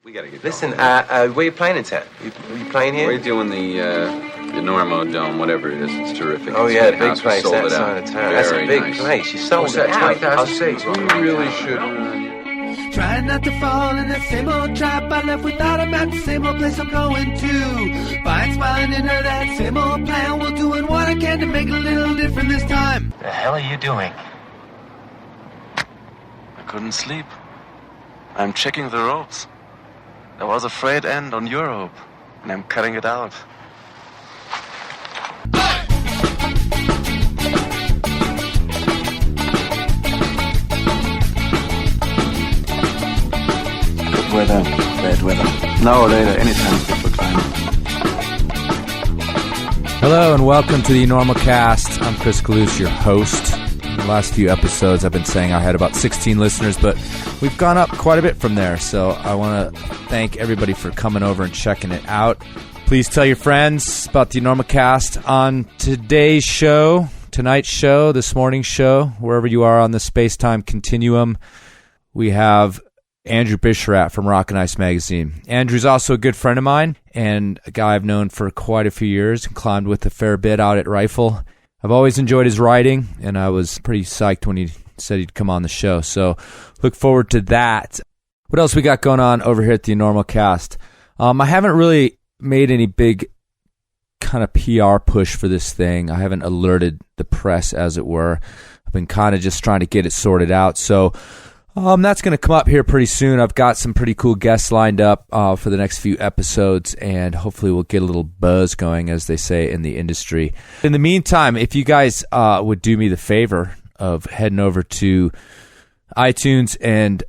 We gotta get Listen, where are you playing in town? Are you playing here? We're doing the Normo Dome, whatever it is. It's terrific. Oh, it's yeah, a big house. place, Sold that it out. side of town. That's a Very big nice. place. You sold What's it that, out. 20,000 I'll say. seats? We really should. Trying not to fall in the same old trap. I left without a map, the same old place I'm going to. Fine, smiling into that same old plan. We're doing what I can to make it a little different this time. The hell are you doing? I couldn't sleep. I'm checking the ropes. There was a frayed end on your rope, and I'm cutting it out. Good weather, bad weather. No, later, anytime's good for climbing. Hello and welcome to the Normal Cast. I'm Chris Kalous, your host. In the last few episodes, I've been saying I had about 16 listeners, but we've gone up quite a bit from there. So I want to thank everybody for coming over and checking it out. Please tell your friends about the Normal Cast. On today's show, tonight's show, this morning's show, wherever you are on the space-time continuum, we have Andrew Bisharat from Rock and Ice Magazine. Andrew's also a good friend of mine and a guy I've known for quite a few years and climbed with a fair bit out at Rifle. I've always enjoyed his writing, and I was pretty psyched when he said he'd come on the show. So look forward to that. What else we got going on over here at the Normal Cast? I haven't really made any big kind of PR push for this thing. I haven't alerted the press, as it were. I've been kind of just trying to get it sorted out. So that's going to come up here pretty soon. I've got some pretty cool guests lined up for the next few episodes, and hopefully we'll get a little buzz going, as they say in the industry. In the meantime, if you guys would do me the favor of heading over to iTunes and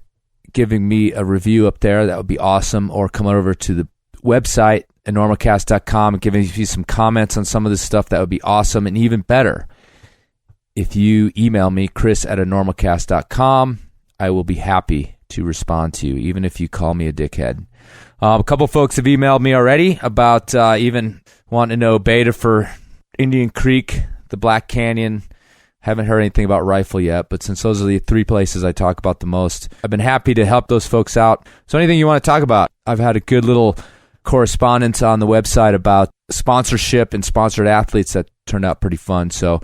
giving me a review up there, that would be awesome. Or come over to the website, enormocast.com, and giving you some comments on some of this stuff, that would be awesome. And even better, if you email me, chris@enormocast.com, I will be happy to respond to you, even if you call me a dickhead. A couple folks have emailed me already about even wanting to know beta for Indian Creek, the Black Canyon. Haven't heard anything about Rifle yet, but since those are the three places I talk about the most, I've been happy to help those folks out. So anything you want to talk about, I've had a good little correspondence on the website about sponsorship and sponsored athletes that turned out pretty fun. So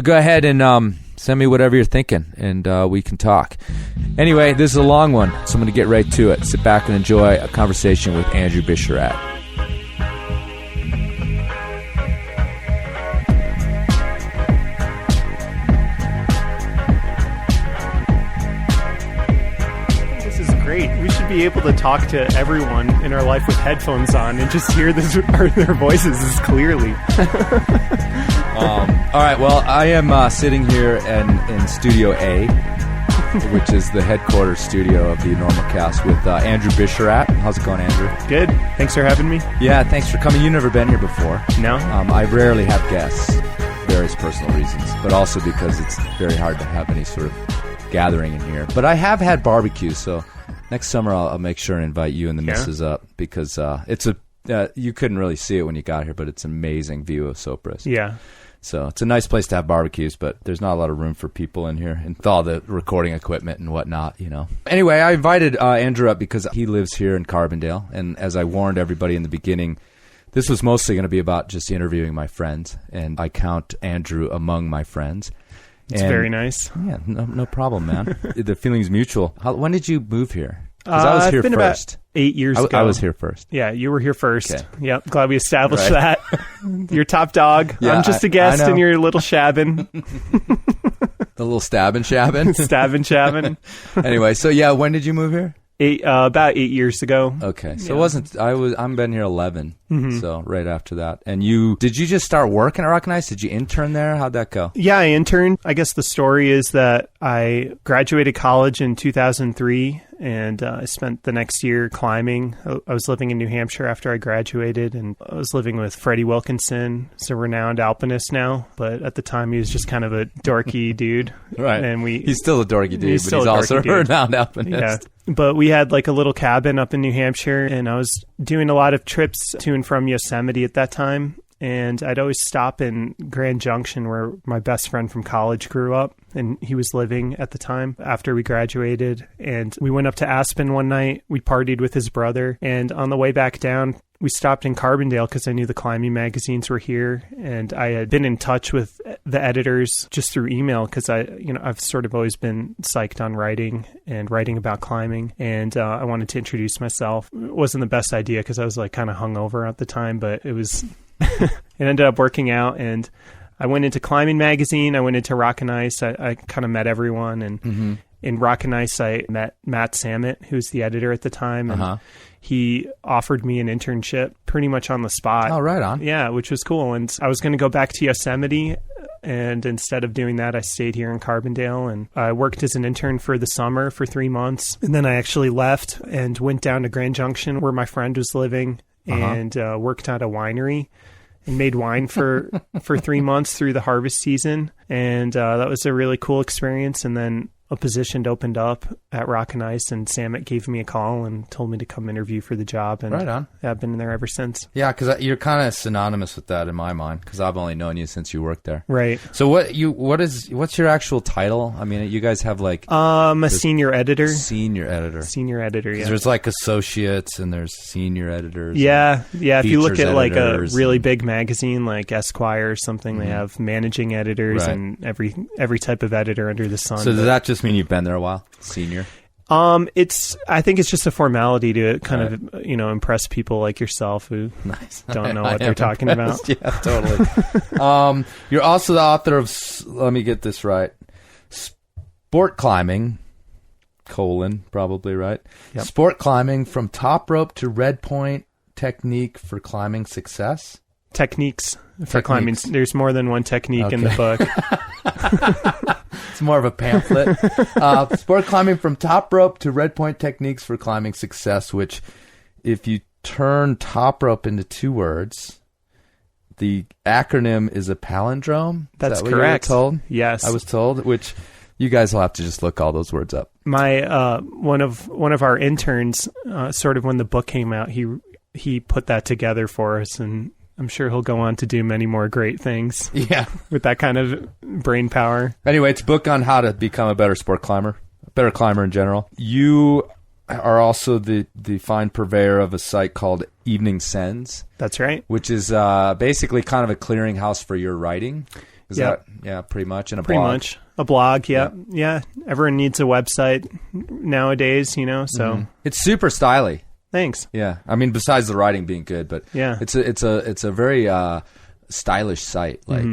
go ahead and send me whatever you're thinking, and we can talk. Anyway, this is a long one, so I'm going to get right to it. Sit back and enjoy a conversation with Andrew Bisharat. We should be able to talk to everyone in our life with headphones on and just hear their voices as clearly. All right, well, I am sitting here in Studio A, which is the headquarters studio of the Normal Cast, with Andrew Bisharat. How's it going, Andrew? Good. Thanks for having me. Yeah, thanks for coming. You've never been here before. No? I rarely have guests, various personal reasons, but also because it's very hard to have any sort of gathering in here. But I have had barbecues, so next summer I'll make sure and invite you and the missus up, because it's you couldn't really see it when you got here, but it's an amazing view of Sopris. Yeah. So it's a nice place to have barbecues, but there's not a lot of room for people in here and with all the recording equipment and whatnot, you know. Anyway, I invited Andrew up because he lives here in Carbondale, and as I warned everybody in the beginning, this was mostly going to be about just interviewing my friends, and I count Andrew among my friends. It's very nice. Yeah, no problem, man. The feeling's mutual. When did you move here? Because I was here been first. About 8 years ago. I was here first. Yeah, you were here first. Okay. Yep, glad we established that. You're top dog. Yeah, I'm just a guest in your little shabbin'. The little stabbin' shabbin'? Stabbin' shabbin'. Anyway, so yeah, when did you move here? About 8 years ago. Okay, so it wasn't. I'm been here 11, so right after that. And did you just start working at Rock and Ice? Did you intern there? How'd that go? Yeah, I interned. I guess the story is that I graduated college in 2003, and I spent the next year climbing. I was living in New Hampshire after I graduated, and I was living with Freddie Wilkinson, who's a renowned alpinist now, but at the time he was just kind of a dorky dude. Right. And he's still a dorky dude, but he's also a renowned alpinist. Yeah. But we had like a little cabin up in New Hampshire, and I was doing a lot of trips to and from Yosemite at that time. and I'd always stop in Grand Junction where my best friend from college grew up, and he was living at the time after we graduated. And we went up to Aspen one night. We partied with his brother, and on the way back down, we stopped in Carbondale because I knew the climbing magazines were here, and I had been in touch with the editors just through email because I've sort of always been psyched on writing and writing about climbing, and I wanted to introduce myself. It wasn't the best idea because I was like kind of hungover at the time, but it was. It ended up working out, and I went into Climbing Magazine. I went into Rock and Ice. I kind of met everyone, and in Rock and Ice, I met Matt Samet, who's the editor at the time, and he offered me an internship pretty much on the spot. Oh, right on. Yeah, which was cool. And I was going to go back to Yosemite, and instead of doing that, I stayed here in Carbondale, and I worked as an intern for the summer for 3 months. And then I actually left and went down to Grand Junction where my friend was living and worked at a winery and made wine for 3 months through the harvest season. And that was a really cool experience. And then a position opened up at Rock and Ice, and Samet gave me a call and told me to come interview for the job. And right on. I've been there ever since. Yeah, because you're kind of synonymous with that in my mind, because I've only known you since you worked there. Right. So what's your actual title? I mean, you guys have like a senior editor. Senior editor. Senior editor. Yeah. There's like associates and there's senior editors. Yeah. If you look at like a really and big magazine like Esquire or something, they have managing editors and every type of editor under the sun. So does that just mean you've been there a while? Senior? I think it's just a formality to kind of, impress people like yourself who don't know what they're talking about. Yeah, totally. You're also the author of, let me get this right, Sport Climbing, probably right? Yep. Sport Climbing from Top Rope to Red Point, Technique for Climbing Success? Techniques for climbing. There's more than one technique in the book. It's more of a pamphlet. Sport Climbing from Top Rope to Red Point Techniques for Climbing Success, which if you turn top rope into 2 words, the acronym is a palindrome. That's correct. correct. You were told? Yes. I was told, which you guys will have to just look all those words up. My one of our interns, sort of when the book came out, he put that together for us, and I'm sure he'll go on to do many more great things. Yeah. With that kind of brain power. Anyway, it's a book on how to become a better sport climber, a better climber in general. You are also the fine purveyor of a site called Evening Sends. That's right. Which is basically kind of a clearinghouse for your writing. Is that? Yeah, pretty much. And a blog. Pretty much. A blog, yeah. Everyone needs a website nowadays, so. Mm-hmm. It's super stylish. Thanks. Yeah, I mean, besides the writing being good, but yeah, it's a very stylish site. Like,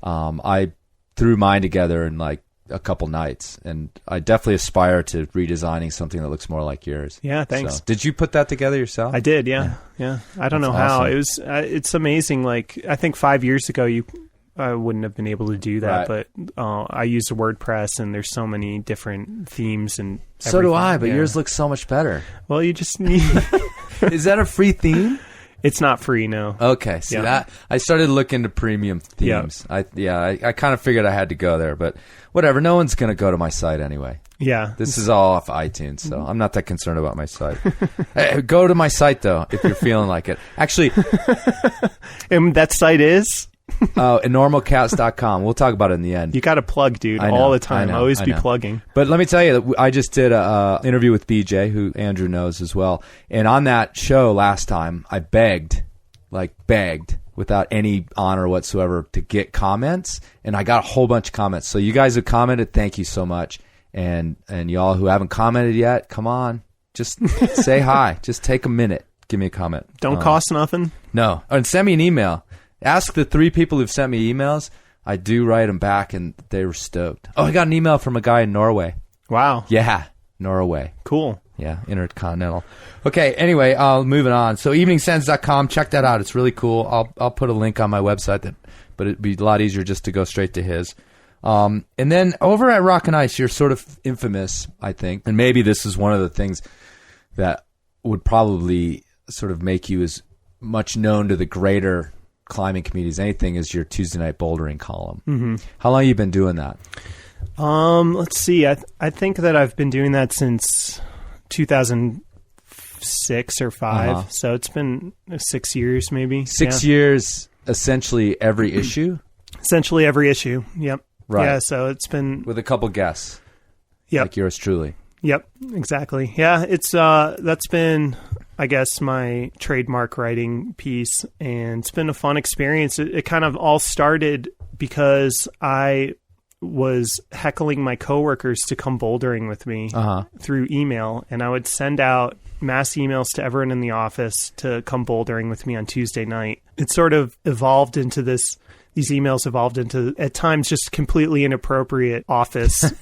I threw mine together in like a couple nights, and I definitely aspire to redesigning something that looks more like yours. Yeah, thanks. So, did you put that together yourself? I did. Yeah. I don't know how it was. It's amazing. Like, I think 5 years ago, I wouldn't have been able to do that, but I use WordPress, and there's so many different themes and everything. So do I, but yours looks so much better. Well, you just need... Is that a free theme? It's not free, no. Okay, see that? I started looking to premium themes. Yeah. I kind of figured I had to go there, but whatever. No one's going to go to my site anyway. Yeah. This is all off iTunes, so I'm not that concerned about my site. Go to my site, though, if you're feeling like it. Actually... And that site is... normalcast.com. We'll talk about it in the end. You got to plug, dude, all the time. Always be plugging. But let me tell you that I just did a interview with BJ, who Andrew knows as well. And on that show last time, I begged, without any honor whatsoever, to get comments. And I got a whole bunch of comments. So you guys have commented. Thank you so much. And y'all who haven't commented yet, come on. Just say hi. Just take a minute. Give me a comment. Don't cost nothing. No. And send me an email. Ask the 3 people who've sent me emails. I do write them back, and they were stoked. Oh, I got an email from a guy in Norway. Wow. Yeah, Norway. Cool. Yeah, intercontinental. Okay, anyway, moving on. So eveningsends.com, check that out. It's really cool. I'll put a link on my website, but it'd be a lot easier just to go straight to his. And then over at Rock and Ice, you're sort of infamous, I think. And maybe this is one of the things that would probably sort of make you as much known to the greater climbing community as anything is your Tuesday night bouldering column. Mm-hmm. How long have you been doing that? Let's see. I think that I've been doing that since 2006 or 5. So it's been 6 years, maybe. 6 years essentially every issue? Essentially every issue. Yep. Right. Yeah. So it's been With a couple guests. Yep. Like yours truly. Yep. Exactly. Yeah. It's that's been, I guess, my trademark writing piece, and it's been a fun experience. It kind of all started because I was heckling my coworkers to come bouldering with me through email, and I would send out mass emails to everyone in the office to come bouldering with me on Tuesday night. It sort of evolved into these emails evolved into, at times, just completely inappropriate office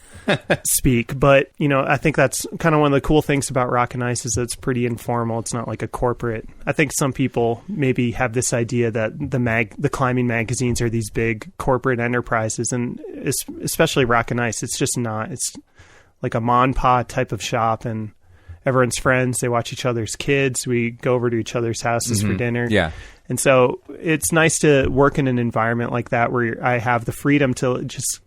speak. But, I think that's kind of one of the cool things about Rock and Ice is that it's pretty informal. It's not like a corporate. I think some people maybe have this idea that the climbing magazines are these big corporate enterprises, and especially Rock and Ice, it's just not. It's like a mon pa type of shop, and everyone's friends. They watch each other's kids. We go over to each other's houses for dinner. Yeah. And so it's nice to work in an environment like that where I have the freedom to just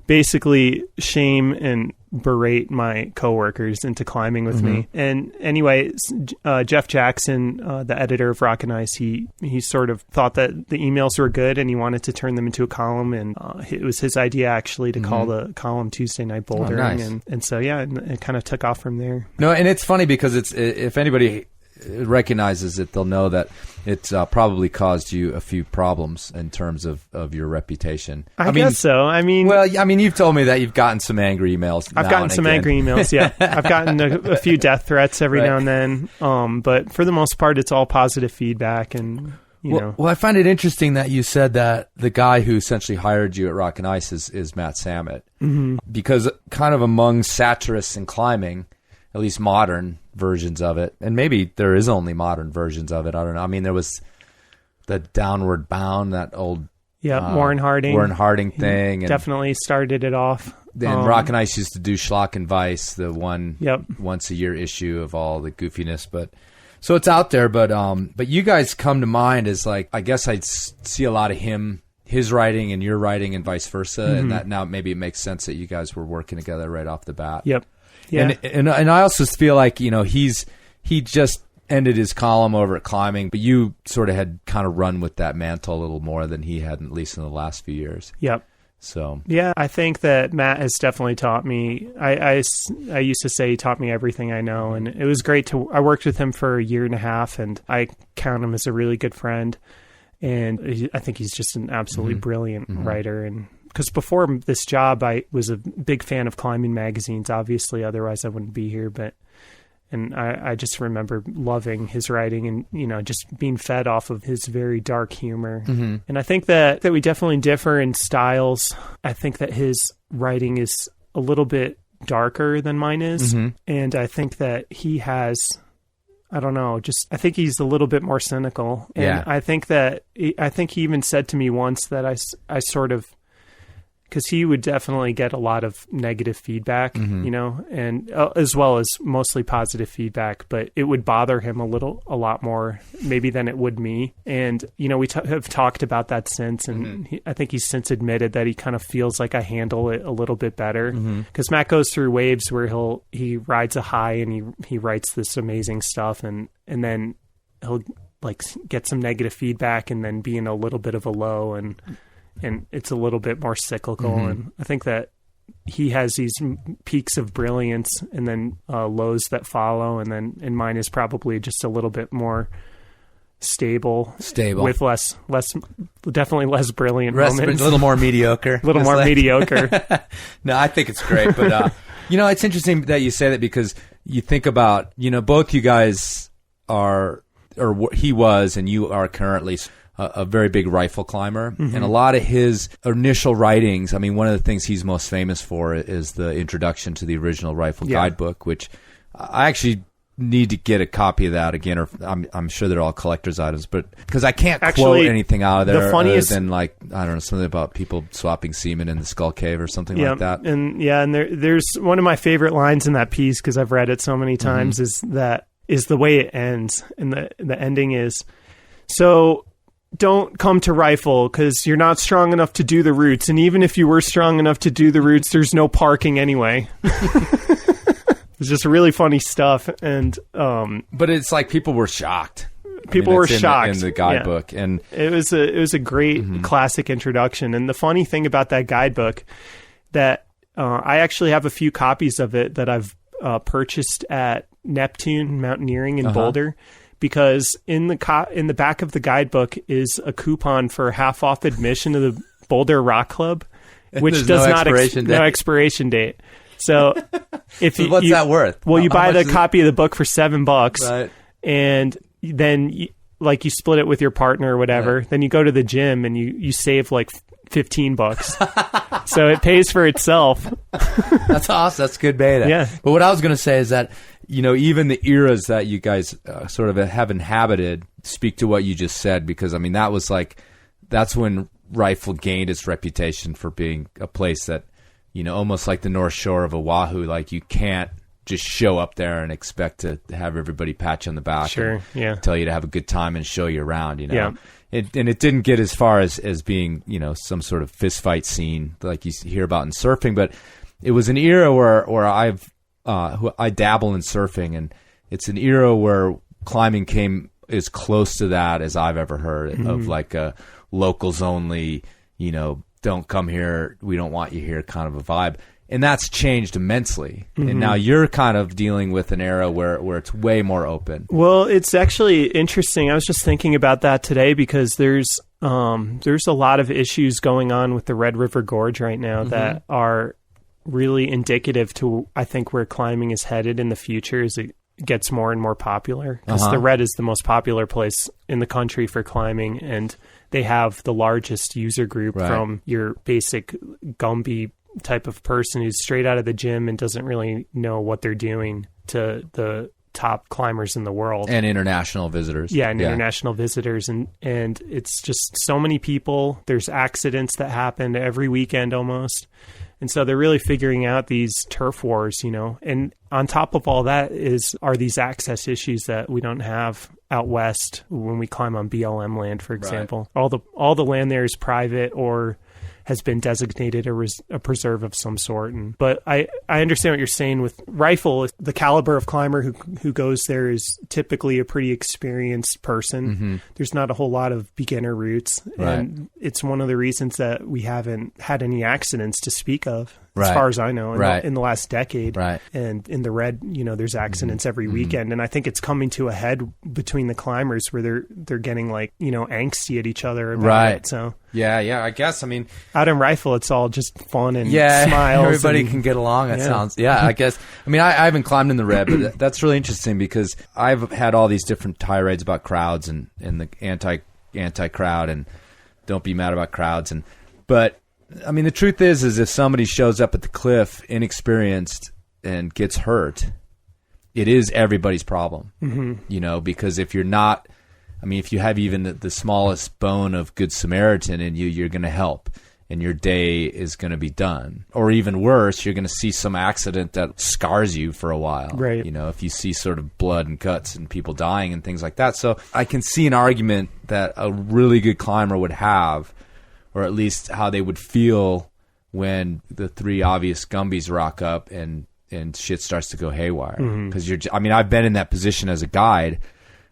basically shame and berate my coworkers into climbing with me. And anyway, Jeff Jackson, the editor of Rock and Ice, he sort of thought that the emails were good and he wanted to turn them into a column. And it was his idea actually to call the column Tuesday Night Bouldering. Nice. And so, yeah, it kind of took off from there. No, and it's funny because if anybody recognizes it, they'll know that it's probably caused you a few problems in terms of your reputation. I guess so. You've told me that you've gotten some angry emails. I've gotten some angry emails, yeah. I've gotten a few death threats every now and then. But for the most part, it's all positive feedback. And, Well, I find it interesting that you said that the guy who essentially hired you at Rock and Ice is Matt Samet. Because kind of among satirists in climbing, at least modern versions of it, and maybe there is only modern versions of it. I don't know. I mean, there was the Downward Bound, that old Warren Harding thing. And definitely started it off. Then Rock and Ice used to do Schlock and Vice, the one once a year issue of all the goofiness. But so it's out there. But you guys come to mind as, like, I guess I'd see a lot of his writing and your writing and vice versa, and that now maybe it makes sense that you guys were working together right off the bat. Yep. Yeah. And I also feel like, he just ended his column over at Climbing, but you sort of had kind of run with that mantle a little more than he had, at least in the last few years. Yep. So yeah, I think that Matt has definitely taught me. I used to say he taught me everything I know, and it was great I worked with him for a year and a half, and I count him as a really good friend. And I think he's just an absolutely brilliant writer. And because before this job, I was a big fan of climbing magazines, obviously, otherwise I wouldn't be here. And I just remember loving his writing and, just being fed off of his very dark humor. And I think that we definitely differ in styles. I think that his writing is a little bit darker than mine is. And I think that he has, I don't know, I think he's a little bit more cynical. And I think he even said to me once that I sort of, because he would definitely get a lot of negative feedback, and as well as mostly positive feedback, but it would bother him a lot more maybe than it would me. And, we have talked about that since, and I think he's since admitted that he kind of feels like I handle it a little bit better, because Matt goes through waves where he rides a high and he writes this amazing stuff, and then he'll like get some negative feedback and then be in a little bit of a low, and it's a little bit more cyclical. And I think that he has these peaks of brilliance and then lows that follow. And mine is probably just a little bit more stable with definitely less brilliant moments. A little more mediocre. Mediocre. No, I think it's great. But, it's interesting that you say that, because you think about, both you guys he was, and you are currently a very big rifle climber, and a lot of his initial writings, I mean, one of the things he's most famous for is the introduction to the original rifle guidebook, which I actually need to get a copy of that again, or I'm sure they're all collector's items, but because I can't quote anything out of there other than, like, I don't know, something about people swapping semen in the Skull Cave or something like that. And there's one of my favorite lines in that piece, because I've read it so many times, is the way it ends, and the ending is, so don't come to rifle because you're not strong enough to do the routes. And even if you were strong enough to do the routes, there's no parking anyway. It's just really funny stuff. And but it's like people were shocked. People were that's shocked in the guidebook. Yeah. And it was a great classic introduction. And the funny thing about that guidebook, that I actually have a few copies of it that I've purchased at Neptune Mountaineering in Boulder, because in the back of the guidebook is a coupon for half off admission to the Boulder Rock Club, which does not no expiration date. So if so what's that worth? Well, you buy the is copy of the book for $7, right, and then you split it with your partner or whatever. Right. Then you go to the gym and you save like $15. So it pays for itself. That's awesome. That's good beta. Yeah. But what I was going to say is that, even the eras that you guys sort of have inhabited speak to what you just said, because I mean, that's when Rifle gained its reputation for being a place that, almost like the North Shore of Oahu, like you can't just show up there and expect to have everybody pat you on the back and tell you to have a good time and show you around, Yeah. And it didn't get as far as being, some sort of fist fight scene like you hear about in surfing, but it was an era where I dabble in surfing, and it's an era where climbing came as close to that as I've ever heard of, like a locals only, don't come here, we don't want you here kind of a vibe. And that's changed immensely. And now you're kind of dealing with an era where it's way more open. Well, it's actually interesting. I was just thinking about that today, because there's a lot of issues going on with the Red River Gorge right now that are really indicative to, I think, where climbing is headed in the future as it gets more and more popular. Because the Red is the most popular place in the country for climbing, and they have the largest user group from your basic Gumby type of person who's straight out of the gym and doesn't really know what they're doing, to the top climbers in the world. And international visitors. Yeah, and international visitors. And it's just so many people. There's accidents that happen every weekend almost. And so they're really figuring out these turf wars, And on top of all that are these access issues that we don't have out west when we climb on BLM land, for example. Right. All the land there is private or has been designated a preserve of some sort. But I understand what you're saying with Rifle. The caliber of climber who goes there is typically a pretty experienced person. There's not a whole lot of beginner routes. Right. And it's one of the reasons that we haven't had any accidents to speak of, as Right. far as I know, Right. in the last decade. Right. And in the Red, there's accidents every weekend. And I think it's coming to a head between the climbers where they're getting angsty at each other about it. So Yeah, I guess. I mean, out in Rifle, it's all just fun and smiles. Everybody can get along. It sounds, I guess. I mean, I haven't climbed in the Red, but that's really interesting, because I've had all these different tirades about crowds and the anti-crowd and don't be mad about crowds. But I mean, the truth is if somebody shows up at the cliff inexperienced and gets hurt, it is everybody's problem, because if you're not, if you have even the smallest bone of Good Samaritan in you, you're going to help, and your day is going to be done. Or even worse, you're going to see some accident that scars you for a while. Right. If you see sort of blood and guts and people dying and things like that. So I can see an argument that a really good climber would have, or at least how they would feel when the three obvious Gumbies rock up and shit starts to go haywire. Because I've been in that position as a guide,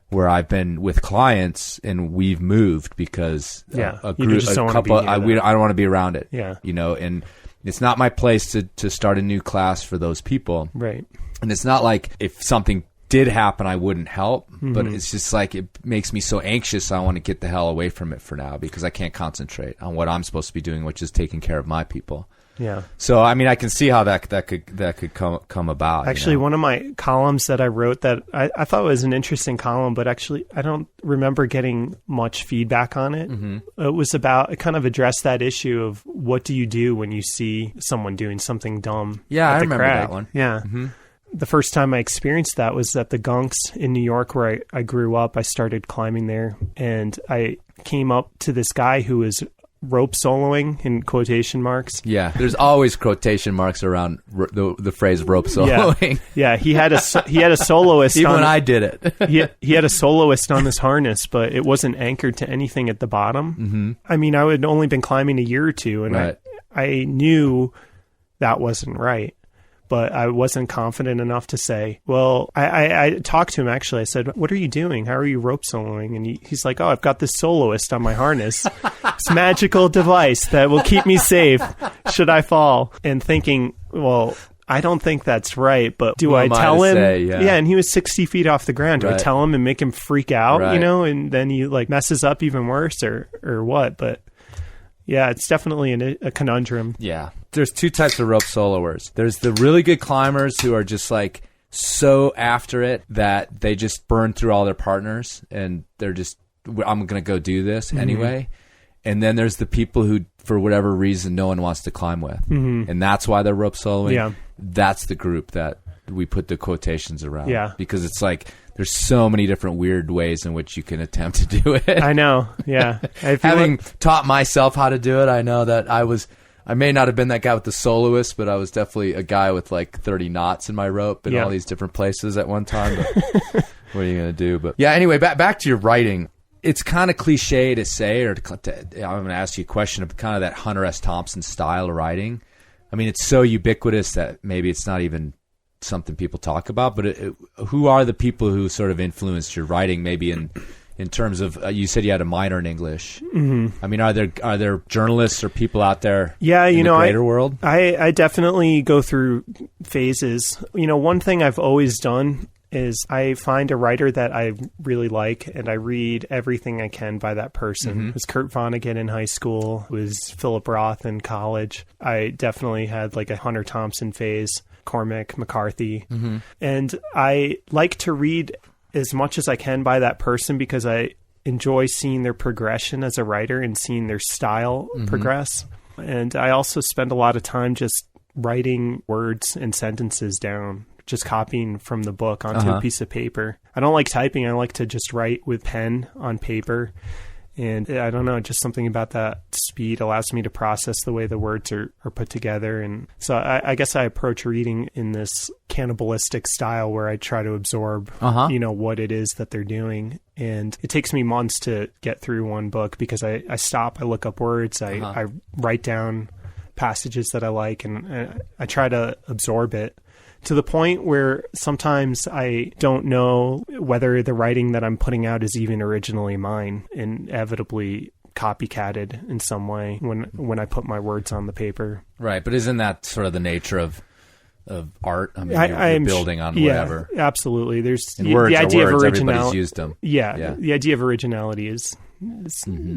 where I've been with clients and we've moved because a couple, I don't want to be around it. Yeah. And it's not my place to start a new class for those people. Right. And it's not like if something did happen, I wouldn't help, but it's just like, it makes me so anxious. I want to get the hell away from it for now, because I can't concentrate on what I'm supposed to be doing, which is taking care of my people. Yeah. So, I can see how that could come about. Actually, one of my columns that I wrote that I thought was an interesting column, but actually I don't remember getting much feedback on it. It was about, it kind of addressed that issue of what do you do when you see someone doing something dumb. Yeah, at I the remember crag. that one. Yeah. The first time I experienced that was at the Gunks in New York, where I grew up. I started climbing there, and I came up to this guy who was rope soloing in quotation marks. Yeah, there's always quotation marks around the phrase rope soloing. Yeah, he had a soloist. Even when I did it. he had a soloist on this harness, but it wasn't anchored to anything at the bottom. I mean, I had only been climbing a year or two, and I knew that wasn't right. but I wasn't confident enough to say, well, I talked to him actually. I said, what are you doing? How are you rope soloing? And he's like, oh, I've got this soloist on my harness. This magical device that will keep me safe should I fall. And thinking, well, I don't think that's right, but do I tell him? Yeah, and he was 60 feet off the ground. Do I tell him and make him freak out, and then he like messes up even worse or what? But yeah, it's definitely a conundrum. Yeah. There's two types of rope soloers. There's the really good climbers who are just like so after it that they just burn through all their partners and they're just, I'm going to go do this anyway. And then there's the people who, for whatever reason, no one wants to climb with. And that's why they're rope soloing. Yeah. That's the group that we put the quotations around. Yeah. Because it's like, there's so many different weird ways in which you can attempt to do it. I know. Yeah. Having taught myself how to do it, I know that I may not have been that guy with the soloist, but I was definitely a guy with like 30 knots in my rope in all these different places at one time. But what are you going to do? But yeah, anyway, back to your writing. It's kind of cliche to say, I'm going to ask you a question of kind of that Hunter S. Thompson style of writing. I mean, it's so ubiquitous that maybe it's not even something people talk about, but who are the people who sort of influenced your writing maybe in terms of, you said you had a minor in English. I mean, are there journalists or people out there in the greater world? I definitely go through phases. One thing I've always done is I find a writer that I really like and I read everything I can by that person. It was Kurt Vonnegut in high school. It was Philip Roth in college. I definitely had like a Hunter Thompson phase, Cormac McCarthy. And I like to read as much as I can by that person because I enjoy seeing their progression as a writer and seeing their style progress. And I also spend a lot of time just writing words and sentences down, just copying from the book onto a piece of paper. I don't like typing. I like to just write with pen on paper. And I don't know, just something about that speed allows me to process the way the words are put together. And so I guess I approach reading in this cannibalistic style where I try to absorb, what it is that they're doing. And it takes me months to get through one book because I stop, I look up words, I write down passages that I like, and I try to absorb it. To the point where sometimes I don't know whether the writing that I'm putting out is even originally mine, inevitably copycatted in some way when I put my words on the paper. Right, but isn't that sort of the nature of art? I mean, you're building on whatever. Yeah, absolutely. There's words the idea of originality. Everybody's used them. Yeah, the idea of originality is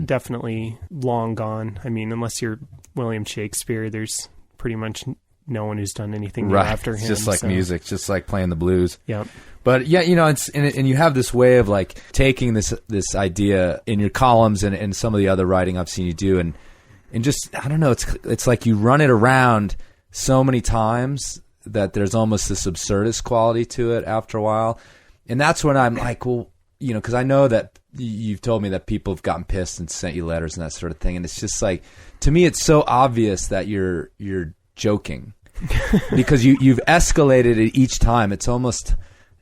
definitely long gone. I mean, unless you're William Shakespeare, there's pretty much no one who's done anything new after him. It's just like music, just like playing the blues. Yeah. But yeah, it's and you have this way of like taking this idea in your columns and some of the other writing I've seen you do, and just, I don't know, it's like you run it around so many times that there's almost this absurdist quality to it after a while. And that's when I'm like, well, because I know that you've told me that people have gotten pissed and sent you letters and that sort of thing, and it's just like, to me, it's so obvious that you're joking because you've escalated it each time. It's almost,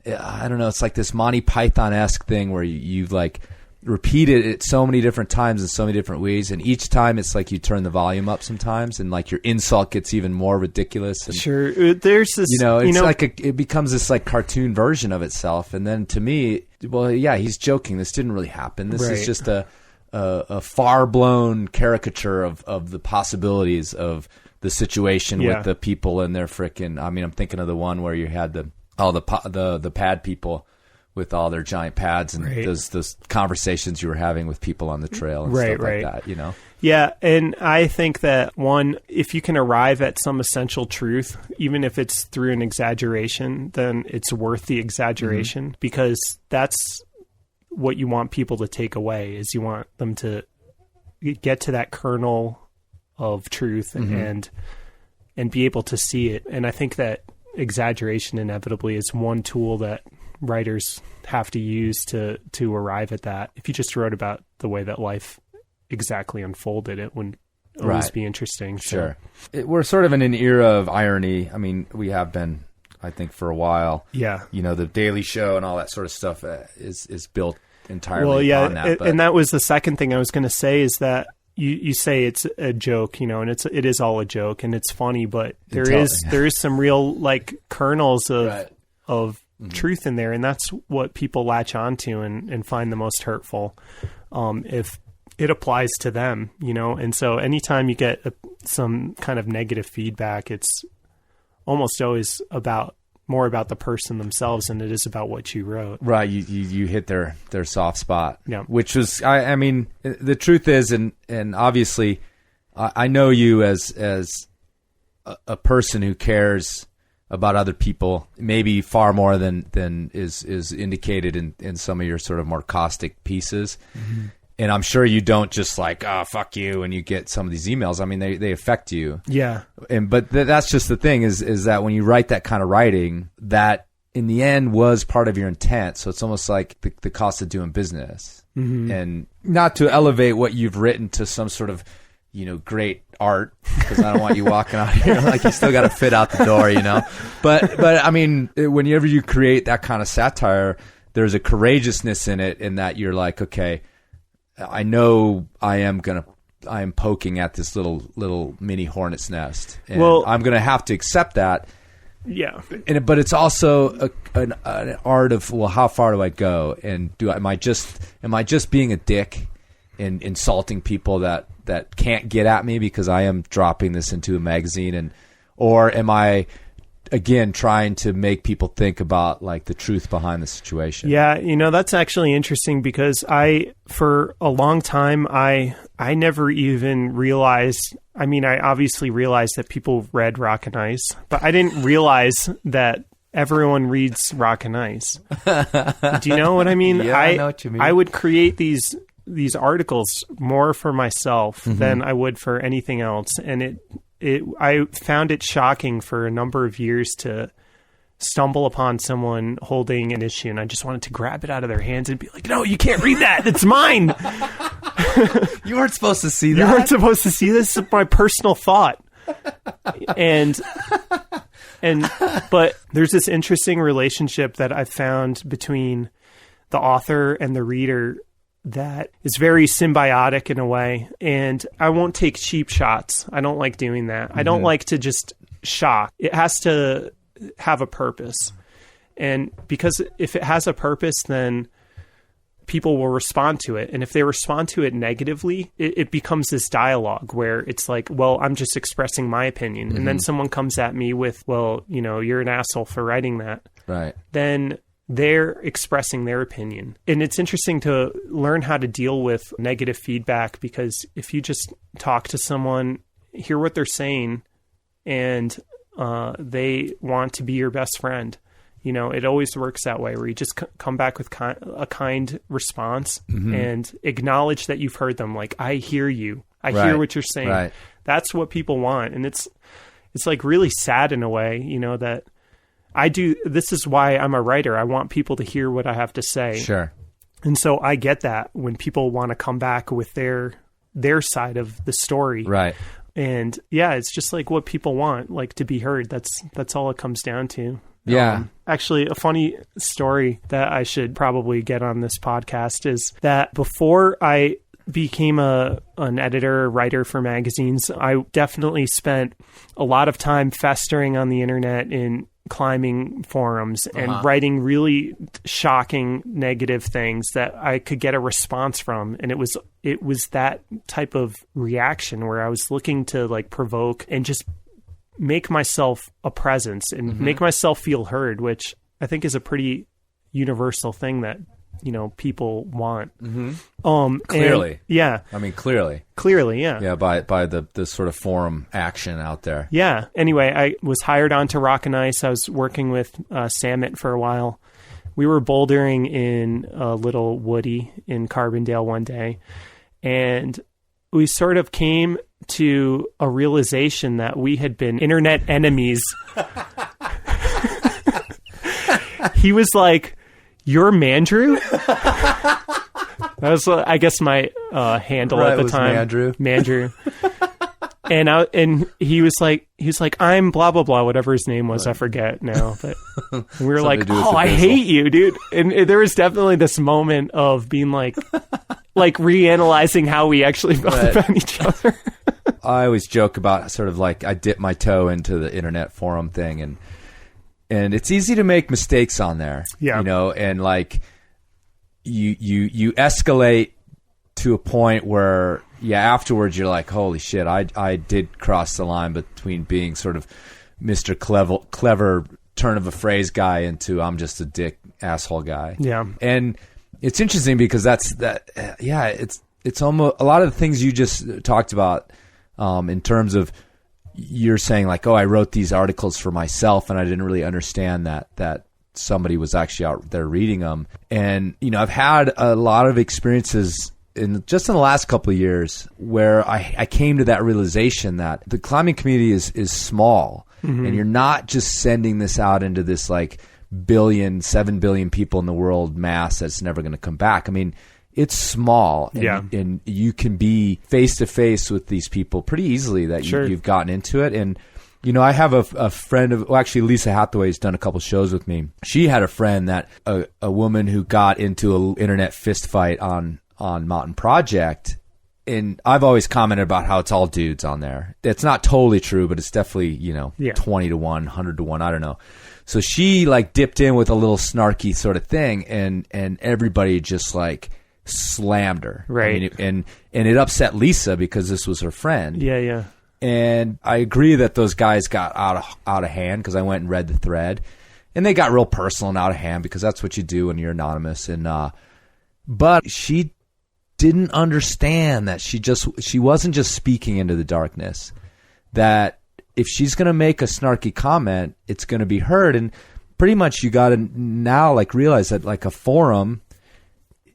I don't know, it's like this Monty Python-esque thing where you've like repeated it so many different times in so many different ways, and each time it's like you turn the volume up sometimes, and like your insult gets even more ridiculous. And, sure, there's this, like it becomes this like cartoon version of itself. And then to me, well, yeah, he's joking. This didn't really happen. This is just a far-blown caricature of the possibilities of the situation with the people and their frickin', I mean, I'm thinking of the one where you had the pad people with all their giant pads and those conversations you were having with people on the trail and stuff like that, Yeah, and I think that, one, if you can arrive at some essential truth, even if it's through an exaggeration, then it's worth the exaggeration because that's what you want people to take away, is you want them to get to that kernel of truth and be able to see it. And I think that exaggeration inevitably is one tool that writers have to use to arrive at that. If you just wrote about the way that life exactly unfolded, it wouldn't always be interesting. Sure. We're sort of in an era of irony. I mean, we have been, I think, for a while. Yeah. The Daily Show and all that sort of stuff is built entirely on that. And that was the second thing I was going to say, is that you say it's a joke, you know, and it is all a joke and it's funny, but there is some real like kernels of truth in there, and that's what people latch onto and find the most hurtful. If it applies to them, you know, and so anytime you get some kind of negative feedback, it's almost always more about the person themselves than it is about what you wrote. Right. You hit their soft spot. Yeah. Which was, I mean, the truth is, and obviously I know you as a person who cares about other people, maybe far more than is indicated in some of your sort of more caustic pieces. Mm-hmm. And I'm sure you don't just like, oh, fuck you, and you get some of these emails. I mean, they affect you. Yeah. But that's just the thing is that when you write that kind of writing, that in the end was part of your intent. So it's almost like the cost of doing business. Mm-hmm. And not to elevate what you've written to some sort of, you know, great art, because I don't want you walking out here like you still got to fit out the door, you know. But I mean, whenever you create that kind of satire, there's a courageousness in it, in that you're like, okay, I know I am poking at this little mini hornet's nest, and I'm going to have to accept that. Yeah. But it's also an art of, well, how far do I go? And am I just being a dick and insulting people that can't get at me because I am dropping this into a magazine, or am I again trying to make people think about like the truth behind the situation? Yeah, you know, that's actually interesting, because for a long time I never even realized, I mean, I obviously realized that people read Rock and Ice, but I didn't realize that everyone reads Rock and Ice. Do you know what I mean? Yeah, I know what you mean. I would create these articles more for myself mm-hmm. than I would for anything else, and I found it shocking for a number of years to stumble upon someone holding an issue, and I just wanted to grab it out of their hands and be like, no, you can't read that. It's mine. You weren't supposed to see that. You weren't supposed to see this. It's my personal thought. But there's this interesting relationship that I've found between the author and the reader that is very symbiotic in a way. And I won't take cheap shots. I don't like doing that. Mm-hmm. I don't like to just shock. It has to have a purpose. And because if it has a purpose, then people will respond to it. And if they respond to it negatively, it becomes this dialogue where it's like, well, I'm just expressing my opinion. Mm-hmm. And then someone comes at me with, well, you know, you're an asshole for writing that. Right. Then they're expressing their opinion. And it's interesting to learn how to deal with negative feedback, because if you just talk to someone, hear what they're saying, and they want to be your best friend, you know, it always works that way, where you just come back with a kind response mm-hmm. and acknowledge that you've heard them. Like, I hear you. I hear what you're saying. Right. That's what people want. And it's like really sad in a way, you know, that this is why I'm a writer. I want people to hear what I have to say. Sure. And so I get that when people want to come back with their side of the story. Right. And yeah, it's just like what people want, like to be heard. That's all it comes down to. Yeah. Actually, a funny story that I should probably get on this podcast is that before I became an editor, writer for magazines, I definitely spent a lot of time festering on the internet in climbing forums and writing really shocking negative things that I could get a response from. And it was that type of reaction where I was looking to like provoke and just make myself a presence and mm-hmm. make myself feel heard, which I think is a pretty universal thing that, you know, people want. Mm-hmm. Clearly. Yeah. I mean, clearly. Yeah. Yeah. By the sort of forum action out there. Yeah. Anyway, I was hired on to Rock and Ice. I was working with Samet for a while. We were bouldering in a little woody in Carbondale one day, and we sort of came to a realization that we had been internet enemies. He was like, "You're Mandrew?" That was, I guess, my handle at the time. Mandrew. And he was like, "I'm blah blah blah," whatever his name was. Right. I forget now. But we were like, "Oh, I hate you, dude." And there was definitely this moment of being like, like reanalyzing how we actually felt about each other. I always joke about sort of like I dip my toe into the internet forum thing, and it's easy to make mistakes on there. Yeah. You know, and like you escalate to a point where afterwards you're like, holy shit, I did cross the line between being sort of Mr. clever turn of a phrase guy into I'm just a dick asshole guy. Yeah. And it's interesting because it's almost a lot of the things you just talked about in terms of you're saying like, oh, I wrote these articles for myself and I didn't really understand that somebody was actually out there reading them. And, you know, I've had a lot of experiences in the last couple of years where I came to that realization that the climbing community is small, and you're not just sending this out into this like 7 billion people in the world mass that's never going to come back. I mean, it's small, and you can be face to face with these people pretty easily that you've gotten into it. And, you know, I have a friend actually Lisa Hathaway's done a couple shows with me. She had a friend that a woman who got into an internet fist fight on Mountain Project. And I've always commented about how it's all dudes on there. It's not totally true, but it's definitely, you know, 20 to 1, 100 to 1. I don't know. So she like dipped in with a little snarky sort of thing, and everybody just like slammed her. Right. I mean, and it upset Lisa because this was her friend. Yeah, yeah. And I agree that those guys got out of hand because I went and read the thread, and they got real personal and out of hand because that's what you do when you're anonymous. And but she didn't understand that she wasn't just speaking into the darkness, that if she's going to make a snarky comment, it's going to be heard. And pretty much you got to now like realize that like a forum,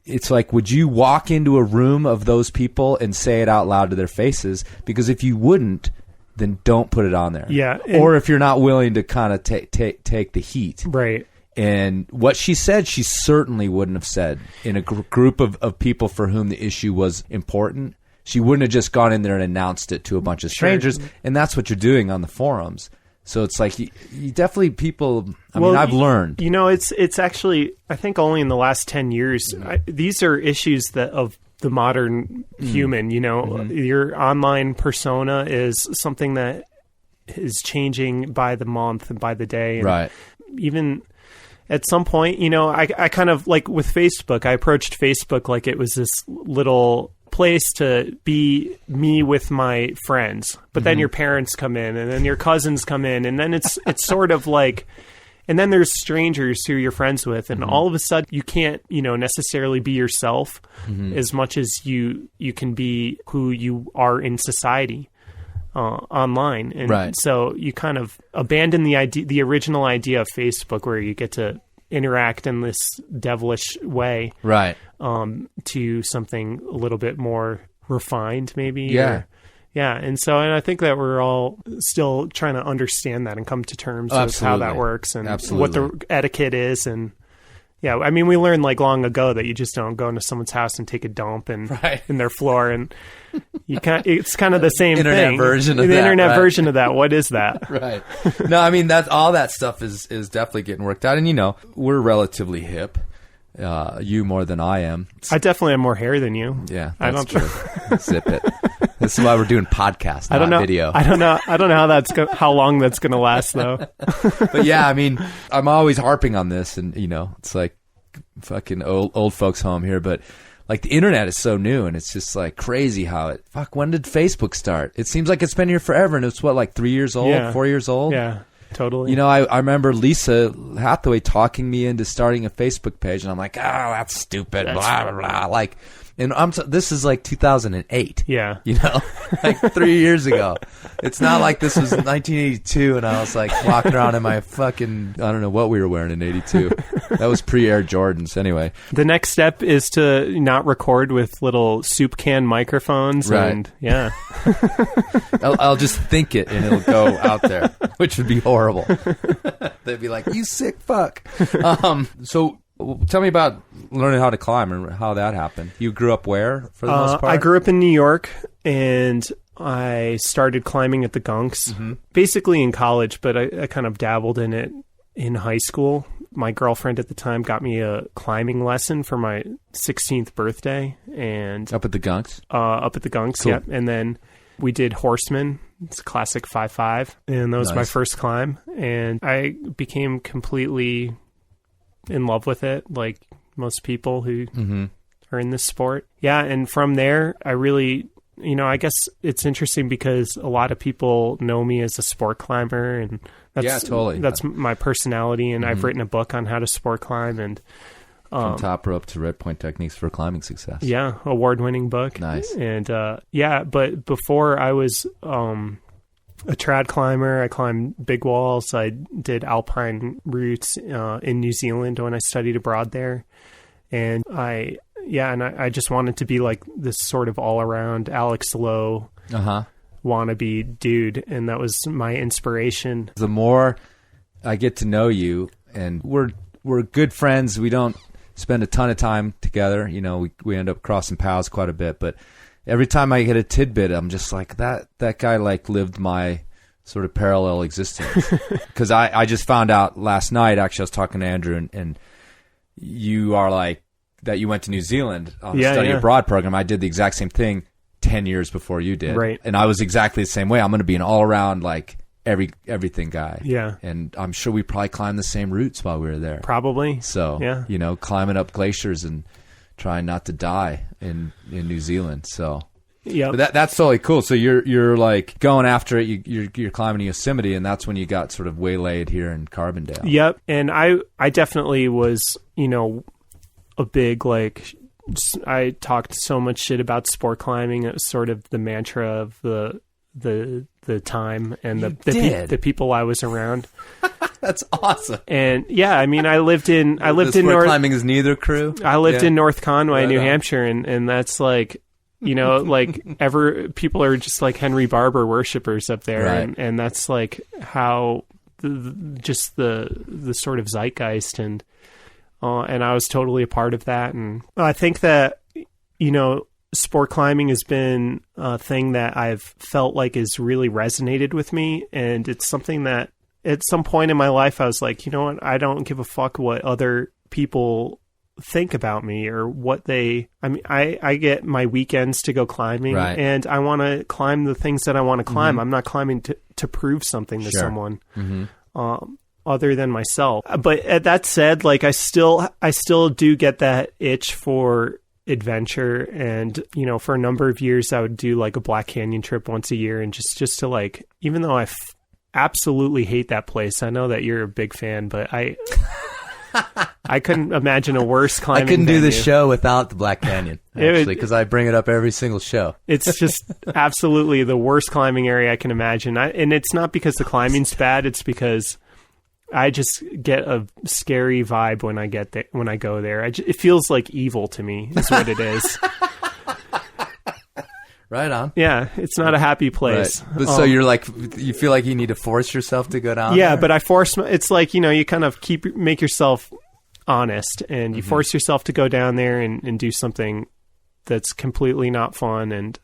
it's like, would you walk into a room of those people and say it out loud to their faces? Because if you wouldn't, then don't put it on there. Yeah. Or if you're not willing to kind of take the heat. Right. And what she said, she certainly wouldn't have said in a group of people for whom the issue was important. She wouldn't have just gone in there and announced it to a bunch of strangers. Sure. And that's what you're doing on the forums. So it's like you definitely people. I mean, I've learned. You know, it's actually, I think only in the last 10 years, these are issues that of the modern human. You know, your online persona is something that is changing by the month and by the day. And right. Even at some point, you know, I kind of like with Facebook, I approached Facebook like it was this little place to be me with my friends, but then your parents come in and then your cousins come in, and then it's sort of like, and then there's strangers who you're friends with, and all of a sudden you can't, you know, necessarily be yourself as much as you can be who you are in society online. And so you kind of abandon the original idea of Facebook where you get to interact in this devilish way, right? To something a little bit more refined, maybe. Yeah. And I think that we're all still trying to understand that and come to terms with how that works and what the etiquette is. And I mean, we learned like long ago that you just don't go into someone's house and take a dump in their floor, and you can't. It's kind of the same internet thing. Version of the that, internet version of that. What is that? Right. No, I mean that's all that stuff is definitely getting worked out, and you know we're relatively hip. You more than I am. I definitely have more hair than you. Yeah, that's true. Zip it. This is why we're doing podcasts, not video. I don't know how long that's going to last, though. But yeah, I mean, I'm always harping on this, and you know, it's like fucking old folks home here. But like the internet is so new, and it's just like crazy how it. When did Facebook start? It seems like it's been here forever, and it's 3 years old, 4 years old. Yeah. Totally. You know, I remember Lisa Hathaway talking me into starting a Facebook page, and I'm like, oh, that's stupid, blah, blah, blah. Like, and this is like 2008. Yeah. You know, like 3 years ago. It's not like this was 1982, and I was like walking around in my fucking, I don't know what we were wearing in 82. That was pre-Air Jordans. Anyway. The next step is to not record with little soup can microphones. Right. And yeah. I'll just think it, and it'll go out there, which would be horrible. They'd be like, you sick fuck. So tell me about learning how to climb and how that happened. You grew up where, for the most part? I grew up in New York, and I started climbing at the Gunks, basically in college, but I kind of dabbled in it in high school, my girlfriend at the time got me a climbing lesson for my 16th birthday, and Up at the Gunks? up at the Gunks, Cool. yep. And then we did Horseman. It's a classic 5.5, and that was my Nice. first climb, and I became completely in love with it, like most people who are in this sport. Yeah, and from there, I really, I guess it's interesting because a lot of people know me as a sport climber, and that's, Yeah, totally. that's my personality, and I've written a book on how to sport climb, and From top rope to red point techniques for climbing success. yeah, award-winning book. Nice. And but before I was a trad climber, I climbed big walls. I did alpine routes in New Zealand when I studied abroad there. And I just wanted to be like this sort of all-around Alex Lowe wannabe dude, and that was my inspiration. The more I get to know you, and we're good friends. We don't spend a ton of time together. We end up crossing paths quite a bit, but every time I get a tidbit, I'm just like, that guy like lived my sort of parallel existence. Because I just found out last night, actually, I was talking to Andrew, and you are like, that you went to New Zealand on the study abroad program. I did the exact same thing 10 years before you did. Right. And I was exactly the same way. I'm going to be an all around, like, everything guy. Yeah. And I'm sure we probably climbed the same routes while we were there. Probably. So, yeah. Climbing up glaciers and trying not to die in New Zealand. So, yeah. but that's totally cool. So you're like going after it. You're climbing Yosemite, and that's when you got sort of waylaid here in Carbondale. Yep. And I definitely was, a big, like, I talked so much shit about sport climbing. It was sort of the mantra of the time and the people I was around. That's awesome. And yeah, I mean, I lived in Sport North climbing is neither crew. I lived in North Conway, Right New on. Hampshire, and that's like, like people are just like Henry Barber worshipers up there, Right. and that's like how just the sort of zeitgeist, and I was totally a part of that, and I think that sport climbing has been a thing that I've felt like has really resonated with me, and it's something that at some point in my life I was like, you know what, I don't give a fuck what other people think about me or what I get my weekends to go climbing, Right. and I want to climb the things that I want to climb. I'm not climbing to prove something to Sure. someone other than myself. But that said, like I still do get that itch for adventure, and for a number of years I would do like a Black Canyon trip once a year, and just to like, even though I absolutely hate that place, I know that you're a big fan, but I couldn't imagine a worse climbing I couldn't do this venue. show without the Black Canyon, It would- actually, because I bring it up every single show. It's just absolutely the worst climbing area I can imagine. And it's not because the climbing's bad, it's because I just get a scary vibe when I get there. When I go there, it feels like evil to me. Is what it is. Right on. Yeah, it's not a happy place. Right. But so you're like, you feel like you need to force yourself to go down Yeah, there? but I force. It's like you kind of make yourself honest, and you force yourself to go down there and do something that's completely not fun, and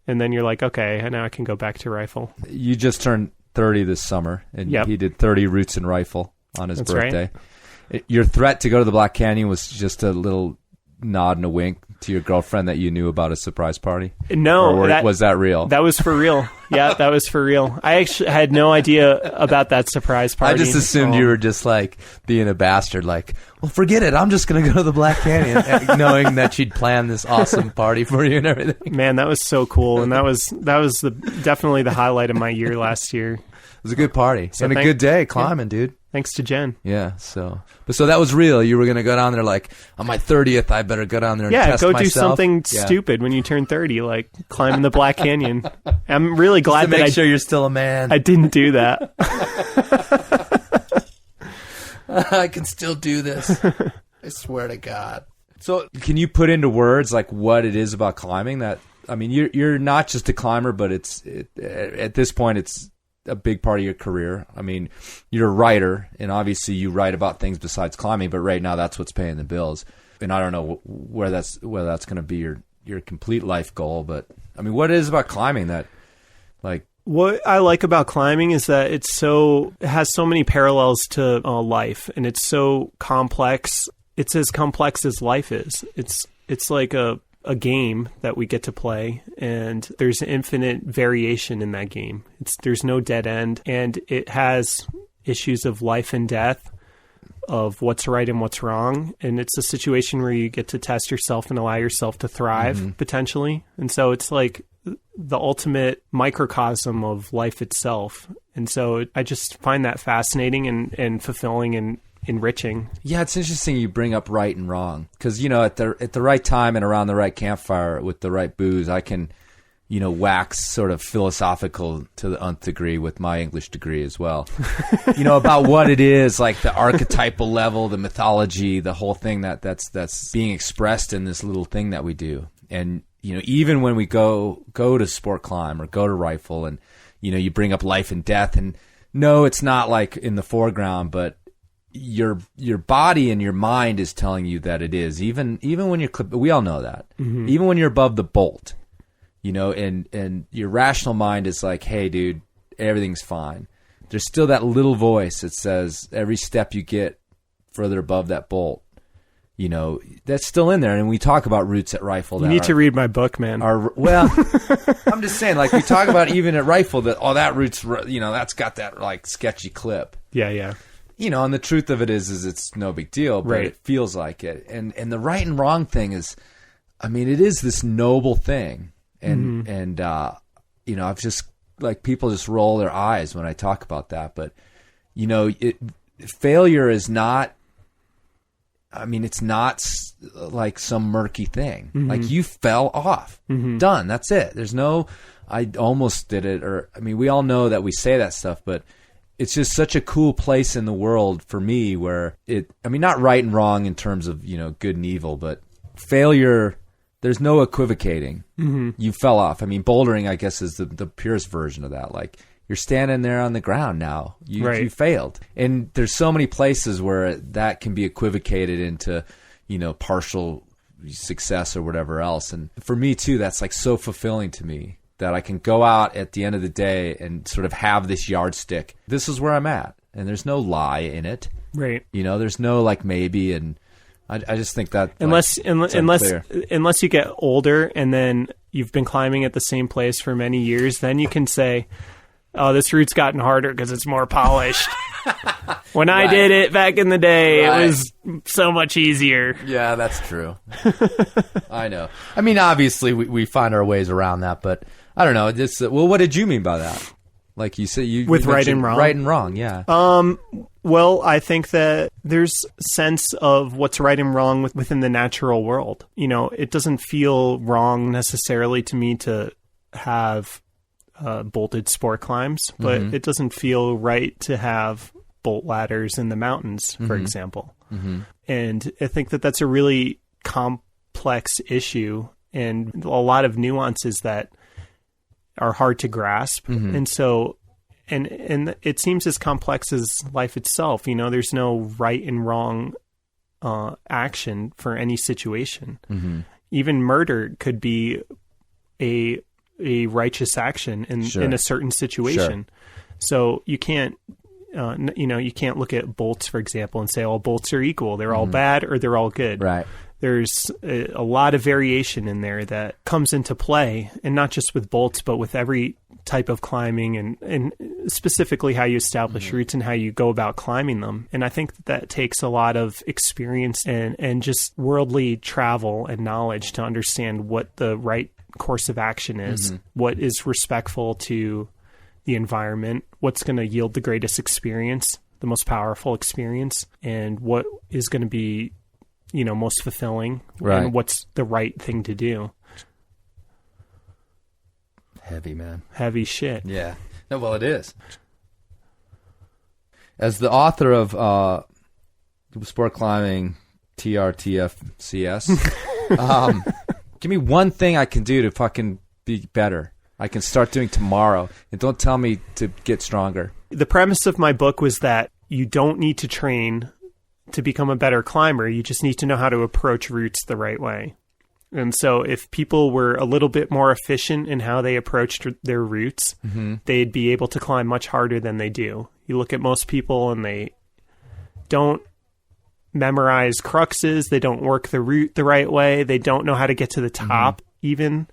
then you're like, okay, and now I can go back to rifle. You just turned 30 this summer, and Yep. he did 30 routes in rifle on his That's birthday. Your threat to go to the Black Canyon was just a little nod and a wink to your girlfriend that you knew about a surprise party? No, Or was that real? That was for real. Yeah, that was for real. I actually had no idea about that surprise party. I just assumed you were just like being a bastard, like, well, forget it. I'm just going to go to the Black Canyon, knowing that she'd planned this awesome party for you and everything. Man, that was so cool, and that was definitely the highlight of my year last year. It was a good party and a good day climbing, dude. Thanks to Jen. Yeah, so that was real. You were going to go down there like, on my 30th, I better go down there and test go myself. do something Yeah. stupid when you turn 30, like climbing the Black Canyon. I'm really glad to make that sure you're still a man. I didn't do that. I can still do this. I swear to God. So can you put into words like what it is about climbing that, I mean, you're not just a climber, but at this point, it's a big part of your career. I mean, you're a writer, and obviously you write about things besides climbing, but right now that's what's paying the bills. And I don't know whether that's going to be your complete life goal, but I mean, what it is about climbing that like What I like about climbing is that it has so many parallels to life, and it's so complex. It's as complex as life is. It's like a game that we get to play, and there's infinite variation in that game. There's no dead end, and it has issues of life and death, of what's right and what's wrong, and it's a situation where you get to test yourself and allow yourself to thrive potentially. And so it's like the ultimate microcosm of life itself. And so I just find that fascinating and fulfilling and enriching. Yeah, it's interesting you bring up right and wrong, because at the right time and around the right campfire with the right booze, I can wax sort of philosophical to the nth degree with my English degree as well. About what it is, like the archetypal level, the mythology, the whole thing that's being expressed in this little thing that we do. And even when we go to sport climb or go to rifle, and you bring up life and death, and no, it's not like in the foreground, but your body and your mind is telling you that it is. Even when you're we all know that. Mm-hmm. Even when you're above the bolt, and your rational mind is like, hey, dude, everything's fine. There's still that little voice that says every step you get further above that bolt, that's still in there. And we talk about roots at rifle. You need to read my book, man. Well, I'm just saying, like we talk about even at rifle that, that root's, that's got that like sketchy clip. Yeah. And the truth of it is it's no big deal, but It feels like it. And the right and wrong thing is, it is this noble thing. And I've just, like, people just roll their eyes when I talk about that. But, failure is not, it's not like some murky thing. Mm-hmm. Like, you fell off. Mm-hmm. Done. That's it. There's no, I almost did it. Or, we all know that we say that stuff, but it's just such a cool place in the world for me where not right and wrong in terms of, good and evil, but failure, there's no equivocating. Mm-hmm. You fell off. Bouldering, I guess, is the purest version of that. Like, you're standing there on the ground now. You failed. And there's so many places where that can be equivocated into, partial success or whatever else. And for me, too, that's like so fulfilling to me that I can go out at the end of the day and sort of have this yardstick. This is where I'm at. And there's no lie in it. Right. There's no like maybe, and I just think that unless you get older and then you've been climbing at the same place for many years, then you can say, oh, this route's gotten harder because it's more polished. When I did it back in the day, it was so much easier. Yeah, that's true. I know. Obviously we find our ways around that, but I don't know. What did you mean by that? Like you said, with right and wrong. Right and wrong, yeah. Well, I think that there's a sense of what's right and wrong within the natural world. It doesn't feel wrong necessarily to me to have bolted sport climbs, but it doesn't feel right to have bolt ladders in the mountains, for example. Mm-hmm. And I think that that's a really complex issue and a lot of nuances that are hard to grasp. Mm-hmm. And so, and it seems as complex as life itself. There's no right and wrong action for any situation. Mm-hmm. Even murder could be a righteous action in a certain situation. Sure. So you can't, you can't look at bolts, for example, and say all bolts are equal. They're all bad or they're all good. Right. There's a lot of variation in there that comes into play, and not just with bolts, but with every type of climbing and specifically how you establish routes and how you go about climbing them. And I think that takes a lot of experience and just worldly travel and knowledge to understand what the right course of action is, what is respectful to the environment, what's going to yield the greatest experience, the most powerful experience, and what is going to be, most fulfilling, and what's the right thing to do. Heavy, man. Heavy shit. Yeah. No, well, it is. As the author of Sport Climbing TRTFCS, give me one thing I can do to fucking be better. I can start doing tomorrow, and don't tell me to get stronger. The premise of my book was that you don't need to train to become a better climber. You just need to know how to approach routes the right way. And so if people were a little bit more efficient in how they approached their routes, they'd be able to climb much harder than they do. You look at most people and they don't memorize cruxes. They don't work the route the right way. They don't know how to get to the top even.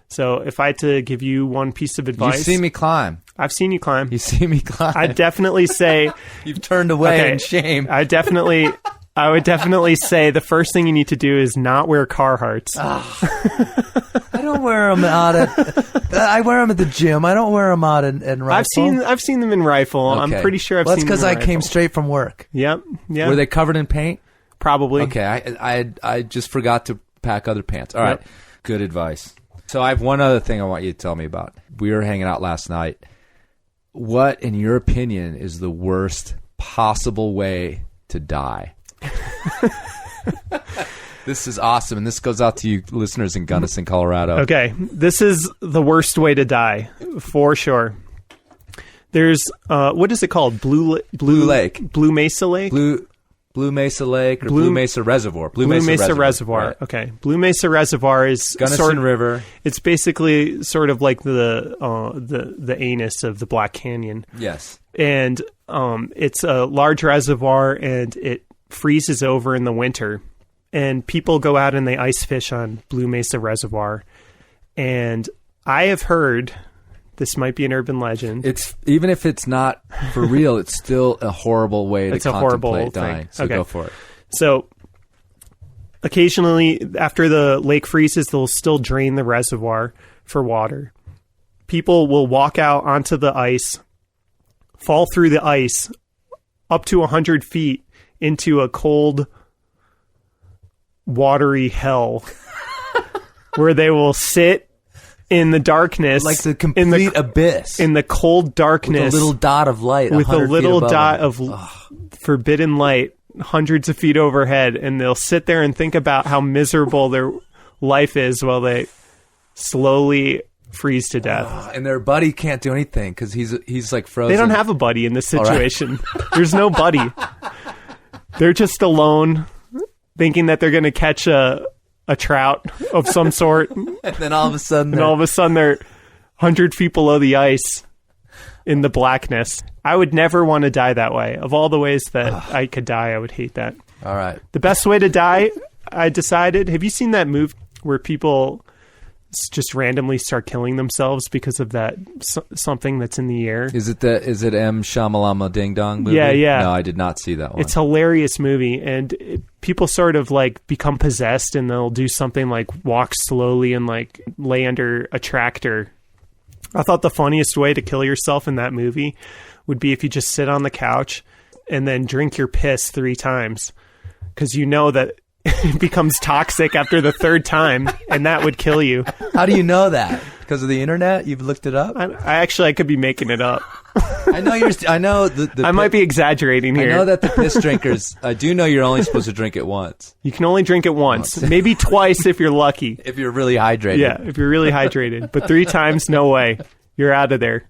So if I had to give you one piece of advice... You've seen me climb. I've seen you climb. You see me climb. I'd definitely say... You've turned away in shame. I would definitely say the first thing you need to do is not wear Carhartts. I don't wear them out at... I wear them at the gym. I don't wear them out in rifle. I've seen them in rifle. Okay. I'm pretty sure I've seen them in That's because I rifle. came straight from work. Yep. Yeah. Were they covered in paint? Probably. Okay, I just forgot to pack other pants. All right, Yep. Good advice. So I have one other thing I want you to tell me about. We were hanging out last night. What, in your opinion, is the worst possible way to die? This is awesome, and this goes out to you listeners in Gunnison, Colorado. Okay, this is the worst way to die, for sure. There's, what is it called? Blue Lake. Blue Mesa Lake? Blue Mesa Lake or Blue Mesa Reservoir. Blue Mesa Reservoir. Right. Okay. Blue Mesa Reservoir is Gunnison River. It's basically sort of like the anus of the Black Canyon. Yes. And it's a large reservoir, and it freezes over in the winter. And people go out and they ice fish on Blue Mesa Reservoir. And I have heard, this might be an urban legend. It's even if it's not for real, it's still a horrible way to contemplate dying. Thing. So okay. Go for it. So occasionally, after the lake freezes, they'll still drain the reservoir for water. People will walk out onto the ice, fall through the ice up to 100 feet into a cold, watery hell where they will sit in the darkness, Like the complete abyss. in the cold darkness, with a little dot of light. with a 100 feet little above dot them. of forbidden light hundreds of feet overhead, and they'll sit there and think about how miserable their life is while they slowly freeze to death. And their buddy can't do anything because he's like frozen. They don't have a buddy in this All right. situation. There's no buddy. They're just alone, thinking that they're going to catch a trout of some sort, And then all of a sudden, and all of a sudden they're 100 feet below the ice in the blackness. I would never want to die that way. Of all the ways that I could die, I would hate that. all right. The best way to die, I decided. Have you seen that movie where people just randomly start killing themselves because of that something that's in the air? Is it M. Shamalama Ding Dong movie? Yeah. No, I did not see that one. It's a hilarious movie, and people sort of like become possessed, and they'll do something like walk slowly and like lay under a tractor. I thought the funniest way to kill yourself in that movie would be if you just sit on the couch and then drink your piss 3 times, because you know that it becomes toxic after the 3rd time, and that would kill you. How do you know that? Because of the internet? You've looked it up? I could be making it up. I know I might be exaggerating here. I know that the piss drinkers. I do know you're only supposed to drink it once. You can only drink it once, maybe twice if you're lucky. if you're really hydrated. Yeah, if you're really hydrated. But 3 times, no way. You're out of there.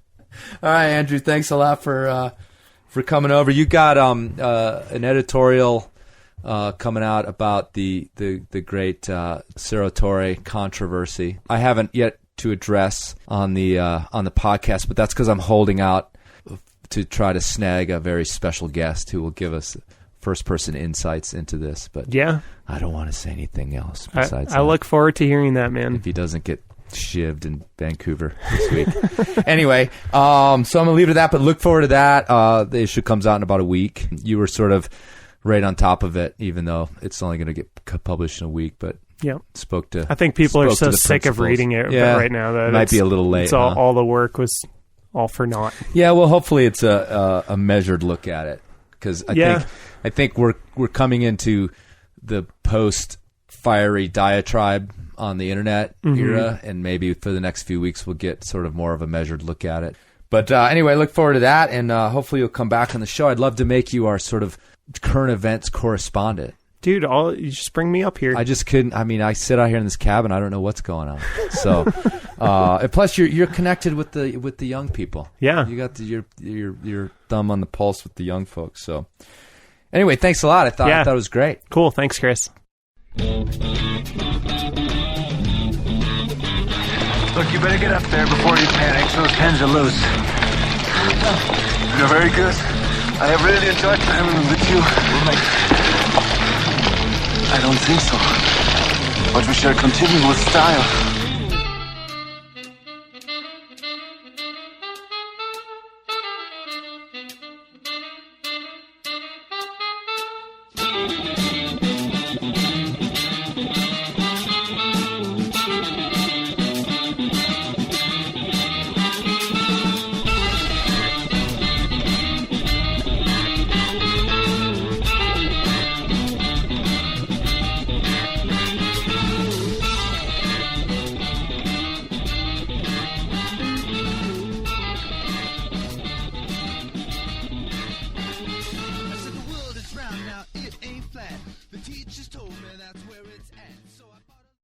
All right, Andrew. Thanks a lot for coming over. You got an editorial coming out about the great Cerro Torre controversy. I haven't yet to address on the podcast, but that's because I'm holding out to try to snag a very special guest who will give us first-person insights into this. But Yeah. I don't want to say anything else besides I that. look forward to hearing that, man. If he doesn't get shivved in Vancouver this week. Anyway, so I'm going to leave it at that, but look forward to that. The issue comes out in about a week. You were sort of right on top of it, even though it's only going to get published in a week, but Yeah. I think people are spoke to so the sick of principles. reading it Yeah. right now that It might be a little late, It's huh? all the work was all for naught. Yeah, well, hopefully it's a measured look at it, because I think we're coming into the post fiery diatribe on the internet era, and maybe for the next few weeks we'll get sort of more of a measured look at it. But anyway, look forward to that, and hopefully you'll come back on the show. I'd love to make you our sort of current events correspondent. Dude, you just bring me up here. I just couldn't. I mean, I sit out here in this cabin. I don't know what's going on. So, and plus you're connected with the young people. Yeah. You got your thumb on the pulse with the young folks. So, anyway, thanks a lot. I thought it was great. Cool. Thanks, Chris. Look, you better get up there before you panic. Those pens are loose. You're very good. I have really enjoyed traveling with you. I don't think so. But we shall continue with style. I said the world is round now, it ain't flat. The teachers told me that's where it's at. So